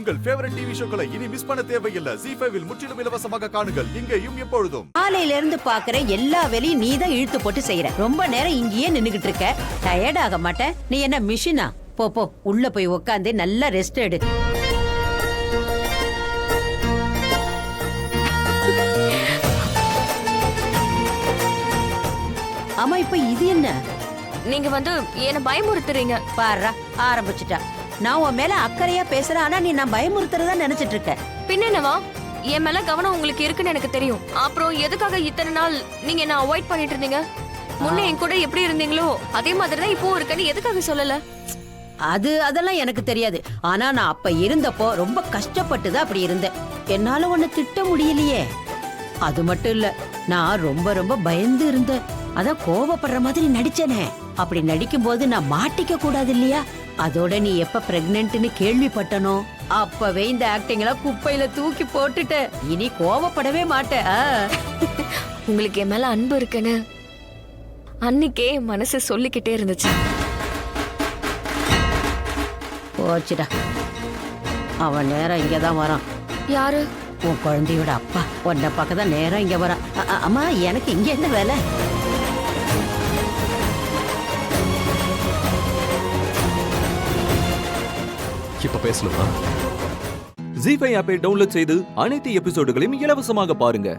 உங்கள் favourite TV ஷோக்களை இனி miss பண்ண தேவையில்லை. ZEE5 இல் முற்றிலும் இலவசமாக காணுங்கள். இங்கேயும் எப்பொழுதும். காலையில இருந்து பாக்குற எல்லா வேலையும் நீ தான் இழுத்து போட்டு செய்யற. ரொம்ப நேரம் இங்கேயே நின்னுகிட்டு இருக்க. டயர்ட் ஆக மாட்டேன்? நீ என்ன மிஷினா? போ போ, உள்ள போய் உட்காந்து நல்லா ரெஸ்ட் எடு. ஆமா, இப்ப இது என்ன? நீங்க என்ன பயமுறுத்துறீங்க. பாரு, ஆரம்பிச்சுட்டா. நான் உன் மேல அக்கறையா பேசுறேன், ஆனா நீ நான் பயமுறுத்துறதா நினைச்சிட்டு இருக்க. பின்ன என்னவா? என் மேல கவனம் உங்களுக்கு இருக்குன்னு எனக்கு தெரியும். அப்புறம் எதுக்காக இத்தனை நாள் நீங்க என்ன அவாய்ட் பண்ணிட்டு இருந்தீங்க? முன்ன என் கூட எப்படி இருந்தீங்களோ அதே மாதிரிதான் இப்போ இருக்கேன்னு எதுக்காக சொல்லல? அதெல்லாம் எனக்கு தெரியாது. ஆனா நான் அப்ப இருந்தப்போ ரொம்ப கஷ்டப்பட்டுதான் அப்படி இருந்தேன். என்னால உன்னை திட்ட முடியலையே. அது மட்டும் இல்ல, நான் ரொம்ப ரொம்ப பயந்து இருந்தேன். அதான் கோவப்படுற மாதிரி நடிச்சனே. அப்படி நடிக்கும் போது நான் மாட்டிக்க கூடாது இல்லையா? அதோட நீ எப்ப பிரெக்னன்ட்னு கேள்விப்பட்டனோ அப்பவே இந்த ஆக்டிங் எல்லாம் குப்பையில தூக்கி போட்டுட்ட. இனி கோவப்படவே மாட்டேன். உங்களுக்கு என் மேல அன்பு இருக்குன்னு அன்னைக்கே மனசு சொல்லிக்கிட்டே இருந்துச்சு. போச்சுடா, அவன் நேரம் இங்கதான் வரான். யாரு? உன் குழந்தையோட அப்பா உன்னை பக்கதான் நேரம் இங்க வரான். அம்மா, எனக்கு இங்க என்ன வேலை? இப்ப பேசணுமா? ZEE5 ஆப்பை டவுன்லோட் செய்து அனைத்து எபிசோடுகளையும் இலவசமாக பாருங்க.